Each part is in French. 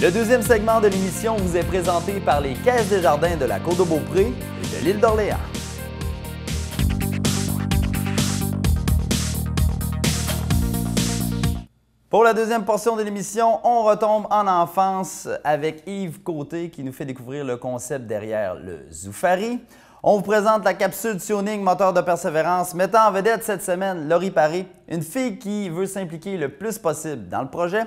Le deuxième segment de l'émission vous est présenté par les Caisses des Jardins de la Côte-de-Beaupré et de l'île d'Orléans. Pour la deuxième portion de l'émission, on retombe en enfance avec Yves Côté qui nous fait découvrir le concept derrière le Zoufari. On vous présente la capsule Tuning moteur de persévérance mettant en vedette cette semaine Laurie Paré, une fille qui veut s'impliquer le plus possible dans le projet.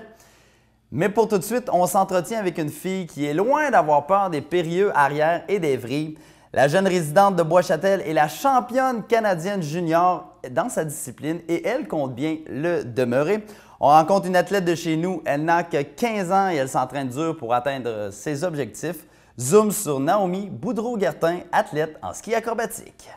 Mais pour tout de suite, on s'entretient avec une fille qui est loin d'avoir peur des périlleux arrière et des vrilles. La jeune résidente de Bois-Châtel est la championne canadienne junior dans sa discipline et elle compte bien le demeurer. On rencontre une athlète de chez nous, elle n'a que 15 ans et elle s'entraîne dur pour atteindre ses objectifs. Zoom sur Naomi Boudreau-Guertin, athlète en ski acrobatique.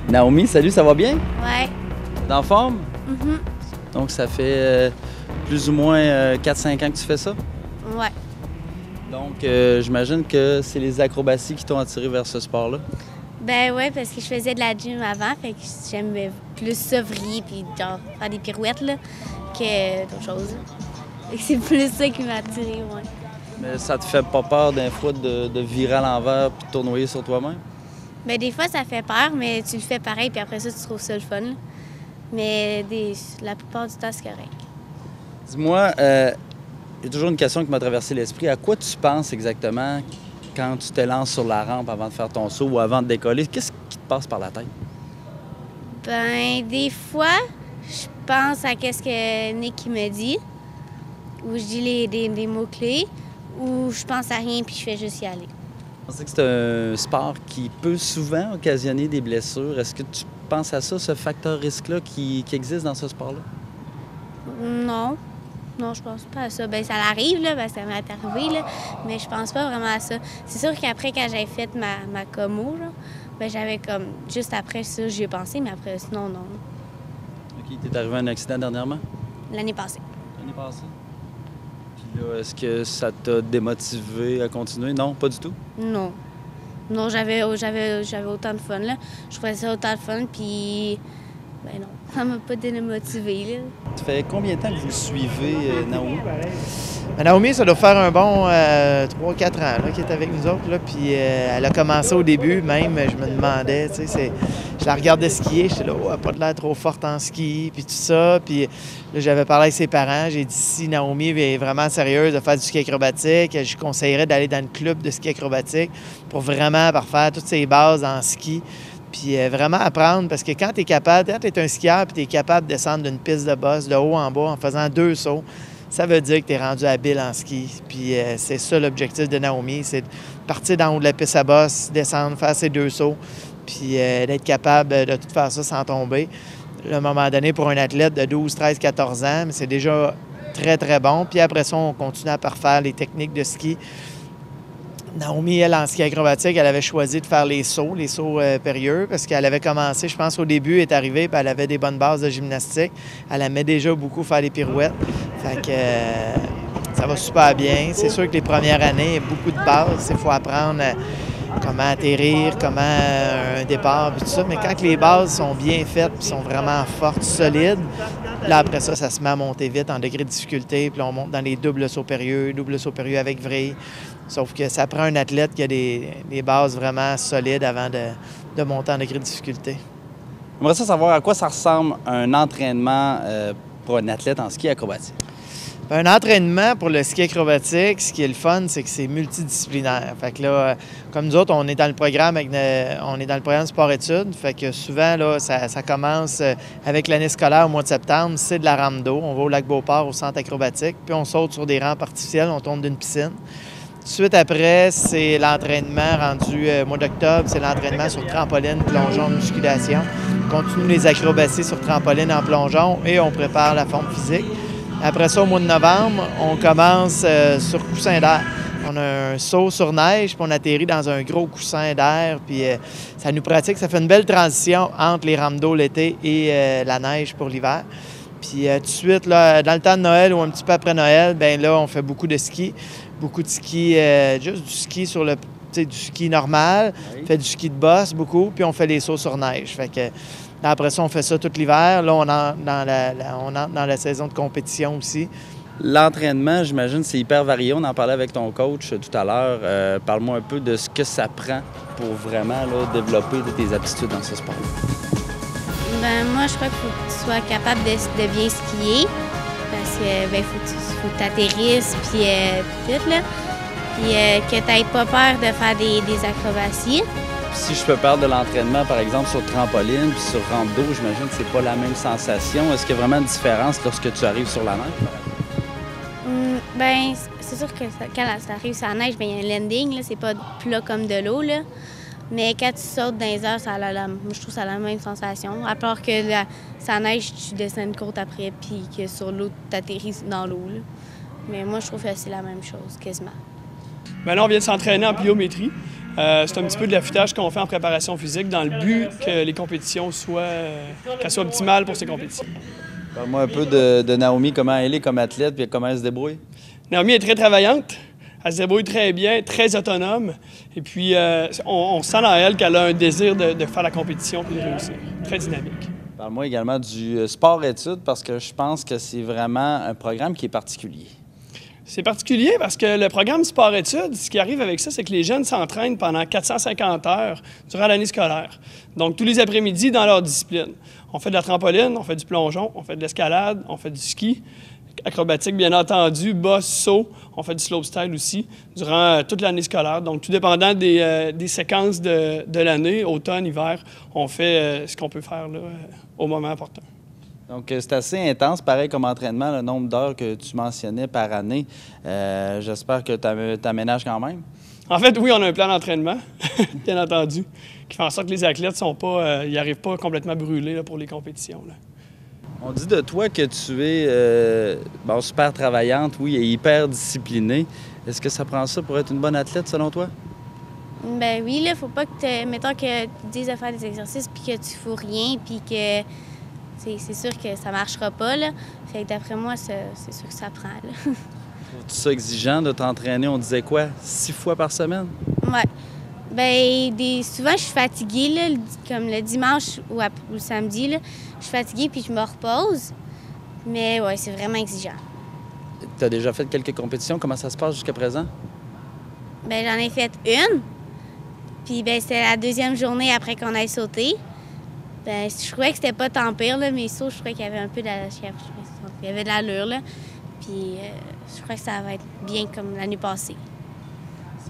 Naomi, salut, ça va bien? Ouais. T'es en forme? Mm-hmm. Donc ça fait plus ou moins 4-5 ans que tu fais ça? Ouais. Donc j'imagine que c'est les acrobaties qui t'ont attiré vers ce sport-là? Ben ouais, parce que je faisais de la gym avant, fait que j'aime plus ça vriller puis genre faire des pirouettes là, que d'autres choses. Fait que c'est plus ça qui m'a attiré, ouais. Mais ça te fait pas peur d'un fois de virer à l'envers puis de tournoyer sur toi-même? Ben des fois ça fait peur, mais tu le fais pareil puis après ça tu trouves ça le fun. Là. Mais la plupart du temps c'est correct. Dis-moi, il y a toujours une question qui m'a traversé l'esprit. À quoi tu penses exactement quand tu te lances sur la rampe avant de faire ton saut ou avant de décoller? Qu'est-ce qui te passe par la tête? Ben des fois, je pense à qu'est-ce que Nick me dit, ou je dis des mots-clés, ou je pense à rien puis je fais juste y aller. Je pense que c'est un sport qui peut souvent occasionner des blessures. Est-ce que tu penses à ça, ce facteur risque-là qui existe dans ce sport-là? Non. Non, je pense pas à ça. Bien, ça l'arrive, là, parce que ça m'est arrivé, là, mais je pense pas vraiment à ça. C'est sûr qu'après, quand j'avais fait ma commo, là, ben, j'avais comme... Juste après ça, j'y ai pensé, mais après, sinon, non. OK. T'es arrivé à un accident dernièrement? L'année passée. L'année passée? Puis là, est-ce que ça t'a démotivé à continuer? Non, pas du tout? Non. Non, j'avais autant de fun, là. Je trouvais ça autant de fun, puis... Ben non, ça m'a pas démotivé, là. Ça fait combien de temps que vous suivez Naomi? Naomi, ça doit faire un bon 3-4 ans qu'elle est avec nous autres. Là, puis elle a commencé au début, même, je me demandais, tu sais, je la regardais skier, j'étais là, oh, elle n'a pas de l'air trop forte en ski, puis tout ça. Puis là, j'avais parlé avec ses parents, j'ai dit, si Naomi est vraiment sérieuse de faire du ski acrobatique, je conseillerais d'aller dans le club de ski acrobatique pour vraiment parfaire toutes ses bases en ski. Puis vraiment apprendre, parce que quand tu es capable, quand tu es un skieur et tu es capable de descendre d'une piste de bosse de haut en bas en faisant 2 sauts, ça veut dire que tu es rendu habile en ski. Puis c'est ça l'objectif de Naomi, c'est de partir d'en haut de la piste à bosse, descendre, faire ses 2 sauts, puis d'être capable de tout faire ça sans tomber. À un moment donné, pour un athlète de 12, 13, 14 ans, c'est déjà très, très bon. Puis après ça, on continue à parfaire les techniques de ski. Naomi, elle, en ski acrobatique, elle avait choisi de faire les sauts périlleux, parce qu'elle avait commencé, je pense, au début, elle est arrivée, puis elle avait des bonnes bases de gymnastique. Elle aimait déjà beaucoup faire des pirouettes. Fait que ça va super bien. C'est sûr que les premières années, il y a beaucoup de bases. Il faut apprendre comment atterrir, comment un départ, puis tout ça. Mais quand les bases sont bien faites, puis sont vraiment fortes, solides, là, après ça, ça se met à monter vite en degré de difficulté. Puis là, on monte dans les doubles sauts périlleux avec vrille. Sauf que ça prend un athlète qui a des bases vraiment solides avant de monter en degré de difficulté. J'aimerais savoir à quoi ça ressemble un entraînement pour un athlète en ski acrobatique. Un entraînement pour le ski acrobatique, ce qui est le fun, c'est que c'est multidisciplinaire. Fait que là, comme nous autres, on est dans le programme sport-études. Fait que souvent, là, ça commence avec l'année scolaire au mois de septembre. C'est de la rampe d'eau. On va au lac Beauport, au centre acrobatique. Puis on saute sur des rampes artificielles. On tombe d'une piscine. Tout de suite après, c'est l'entraînement rendu mois d'octobre. C'est l'entraînement sur trampoline, plongeon, musculation. On continue les acrobaties sur trampoline en plongeon et on prépare la forme physique. Après ça, au mois de novembre, on commence sur coussin d'air. On a un saut sur neige, puis on atterrit dans un gros coussin d'air, puis ça nous pratique. Ça fait une belle transition entre les rampes d'eau l'été et la neige pour l'hiver. Puis tout de suite, là, dans le temps de Noël ou un petit peu après Noël, bien là, on fait beaucoup de ski. Beaucoup de ski, juste du ski sur le du ski normal, Oui. on fait du ski de bosse beaucoup, puis on fait les sauts sur neige. Fait que, après ça, on fait ça tout l'hiver. Là, on entre dans la saison de compétition aussi. L'entraînement, j'imagine, c'est hyper varié. On en parlait avec ton coach tout à l'heure. Parle-moi un peu de ce que ça prend pour vraiment là, développer tes aptitudes dans ce sport. Ben, moi, je crois qu'il faut que tu sois capable de bien skier. Parce que faut que tu atterrisses, puis tout, là. Puis que tu n'aies pas peur de faire des acrobaties. Si je peux parler de l'entraînement, par exemple, sur trampoline puis sur rampe d'eau, j'imagine que c'est pas la même sensation. Est-ce qu'il y a vraiment une différence lorsque tu arrives sur la neige? Ben, c'est sûr que quand ça arrive sur la neige, ben, il y a un landing, là, c'est pas plat comme de l'eau, là. Mais quand tu sautes dans les airs, moi, je trouve que ça a la même sensation. À part que ça neige, tu descends une côte après, puis que sur l'eau, tu atterris dans l'eau, là. Mais moi, je trouve que c'est la même chose, quasiment. Ben là, on vient de s'entraîner en pliométrie. C'est un petit peu de l'affûtage qu'on fait en préparation physique dans le but que les compétitions qu'elles soient optimales pour ces compétitions. Parle-moi un peu de Naomi, comment elle est comme athlète puis comment elle se débrouille. Naomi est très travaillante. Elle se débrouille très bien, très autonome. Et puis, on sent dans elle qu'elle a un désir de faire la compétition et de réussir. Très dynamique. Parle-moi également du sport-études parce que je pense que c'est vraiment un programme qui est particulier. C'est particulier parce que le programme sport-études, ce qui arrive avec ça, c'est que les jeunes s'entraînent pendant 450 heures durant l'année scolaire. Donc, tous les après-midi dans leur discipline. On fait de la trampoline, on fait du plongeon, on fait de l'escalade, on fait du ski, acrobatique bien entendu, bosse, saut, on fait du slopestyle aussi durant toute l'année scolaire. Donc, tout dépendant des séquences de l'année, automne, hiver, on fait ce qu'on peut faire là, au moment opportun. Donc, c'est assez intense, pareil comme entraînement, le nombre d'heures que tu mentionnais par année. J'espère que tu aménages quand même. En fait, oui, on a un plan d'entraînement, bien entendu, qui fait en sorte que les athlètes ils n'arrivent pas complètement brûlés là, pour les compétitions. Là. On dit de toi que tu es super travaillante, oui, et hyper disciplinée. Est-ce que ça prend ça pour être une bonne athlète, selon toi? Ben oui, là, faut pas que mettons que tu dises de faire des exercices puis que tu fous rien puis que c'est sûr que ça marchera pas, là. Fait que d'après moi, c'est sûr que ça prend, là. Trouves-tu ça exigeant de t'entraîner, on disait quoi, 6 fois par semaine? Ouais. Ben souvent, je suis fatiguée, là, comme le dimanche ou le samedi, là. Je suis fatiguée puis je me repose. Mais ouais, c'est vraiment exigeant. Tu as déjà fait quelques compétitions. Comment ça se passe jusqu'à présent? Ben j'en ai fait une. Puis ben c'était la deuxième journée après qu'on ait sauté. Ben, je trouvais que c'était pas tant pire, là, mes sauts, je trouvais qu'il y avait un peu il y avait de l'allure, là. Puis je crois que ça va être bien comme l'année passée.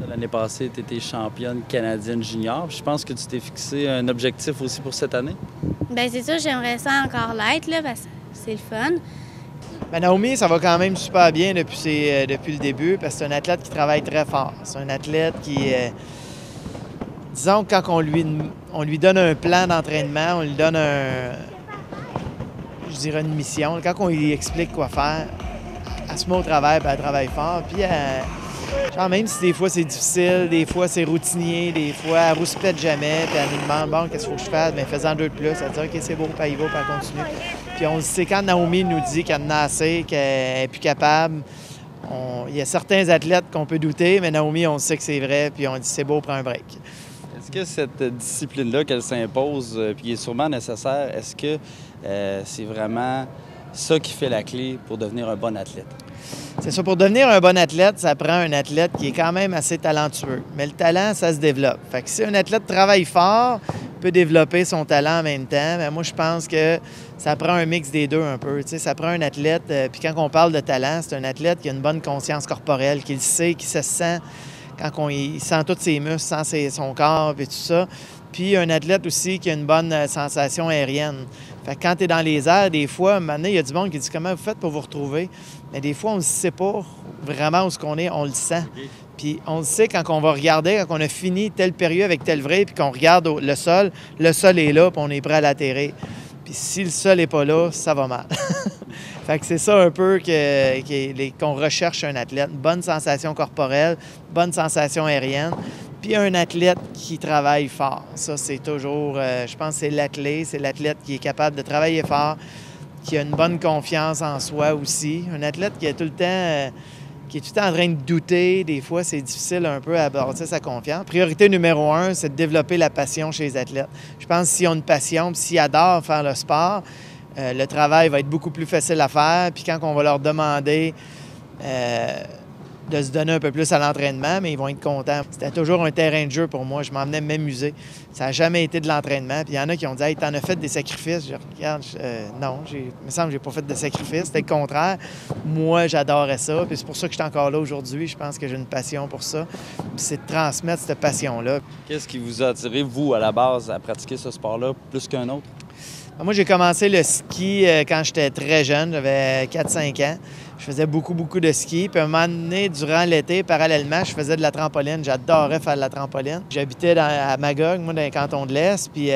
L'année passée, tu étais championne canadienne junior. Je pense que tu t'es fixé un objectif aussi pour cette année. Bien, c'est sûr, j'aimerais ça encore l'être, là, parce que c'est le fun. Ben, Naomi, ça va quand même super bien depuis le début, parce que c'est un athlète qui travaille très fort. C'est un athlète qui... disons que quand on lui donne un plan d'entraînement, on lui donne une mission. Quand on lui explique quoi faire, elle se met au travail, puis elle travaille fort. Puis genre, même si des fois c'est difficile, des fois c'est routinier, des fois elle rouspète jamais, puis elle nous demande « Bon, qu'est-ce qu'il faut que je fasse? » Bien, faisant 2 de plus, elle dit « OK, c'est beau, puis elle y va, puis elle continue. » Puis on sait quand Naomi nous dit qu'elle en a assez, qu'elle est plus capable, il y a certains athlètes qu'on peut douter, mais Naomi, on sait que c'est vrai, puis on dit « C'est beau, prends un break. » Est-ce que cette discipline-là qu'elle s'impose, puis qui est sûrement nécessaire, est-ce que c'est vraiment ça qui fait la clé pour devenir un bon athlète? C'est ça, pour devenir un bon athlète, ça prend un athlète qui est quand même assez talentueux. Mais le talent, ça se développe. Fait que si un athlète travaille fort, peut développer son talent en même temps, bien, moi, je pense que ça prend un mix des deux un peu. Tu sais, ça prend un athlète, puis quand on parle de talent, c'est un athlète qui a une bonne conscience corporelle, qui le sait, qui se sent, quand il sent tous ses muscles, sent son corps et tout ça. Puis un athlète aussi qui a une bonne sensation aérienne. Fait que quand tu es dans les airs, des fois, maintenant, il y a du monde qui dit « Comment vous faites pour vous retrouver? » Mais des fois, on ne sait pas vraiment où ce qu'on est, on le sent. Puis on le sait quand on va regarder, quand on a fini telle période avec tel vrai, puis qu'on regarde le sol est là, puis on est prêt à l'atterrir. Puis si le sol n'est pas là, ça va mal. Fait que c'est ça un peu qu'on recherche un athlète. Une bonne sensation corporelle, bonne sensation aérienne, puis un athlète qui travaille fort. Ça, c'est toujours, je pense que c'est la clé. C'est l'athlète qui est capable de travailler fort, qui a une bonne confiance en soi aussi. Un athlète qui a tout le temps, qui est tout le temps en train de douter. Des fois, c'est difficile un peu à bâtir sa confiance. Priorité numéro 1, c'est de développer la passion chez les athlètes. Je pense que s'ils ont une passion, s'ils adorent faire le sport, le travail va être beaucoup plus facile à faire. Puis quand on va leur demander de se donner un peu plus à l'entraînement, mais ils vont être contents. C'était toujours un terrain de jeu pour moi. Je m'emmenais m'amuser. Ça n'a jamais été de l'entraînement. Puis il y en a qui ont dit « Hey, t'en as fait des sacrifices? » Je regarde, non, il me semble que j'ai pas fait de sacrifices. C'était le contraire. Moi, j'adorais ça. Puis c'est pour ça que je suis encore là aujourd'hui. Je pense que j'ai une passion pour ça. Puis c'est de transmettre cette passion-là. Qu'est-ce qui vous a attiré, vous, à la base, à pratiquer ce sport-là plus qu'un autre? Moi, j'ai commencé le ski quand j'étais très jeune. J'avais 4-5 ans. Je faisais beaucoup de ski. Puis à un moment donné, durant l'été, parallèlement, je faisais de la trampoline. J'adorais faire de la trampoline. J'habitais à Magog, moi, dans le canton de l'Est. Puis il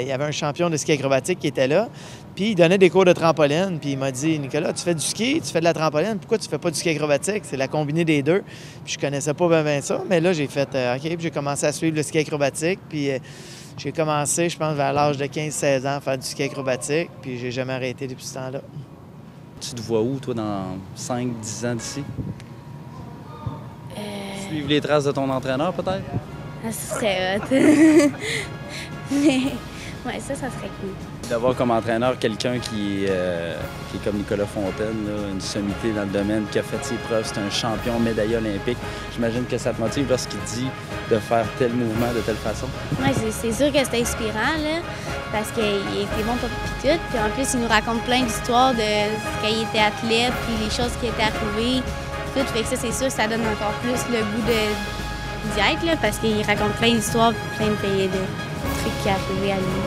y avait un champion de ski acrobatique qui était là. Puis il donnait des cours de trampoline. Puis il m'a dit « Nicolas, tu fais du ski, tu fais de la trampoline. Pourquoi tu fais pas du ski acrobatique? C'est la combinée des deux. » Puis je connaissais pas bien ça. Mais là, j'ai fait OK. Puis j'ai commencé à suivre le ski acrobatique. Puis j'ai commencé, je pense, vers l'âge de 15-16 ans à faire du ski acrobatique. Puis j'ai jamais arrêté depuis ce temps-là. Tu te vois où, toi, dans 5-10 ans d'ici? Suivre les traces de ton entraîneur, peut-être? Ah, ça serait hot. Mais, ouais, ça serait cool. D'avoir comme entraîneur quelqu'un qui est comme Nicolas Fontaine, là, une sommité dans le domaine, qui a fait ses preuves, c'est un champion médaillé olympique. J'imagine que ça te motive lorsqu'il dit de faire tel mouvement de telle façon. Oui, c'est sûr que c'est inspirant, là, parce qu'il était bon pour tout. Puis en plus, il nous raconte plein d'histoires de quand il était athlète, puis les choses qui étaient arrivées. Tout fait que ça, c'est sûr, ça donne encore plus le goût d'y être, là, parce qu'il raconte plein d'histoires, plein de trucs qui sont arrivés à lui.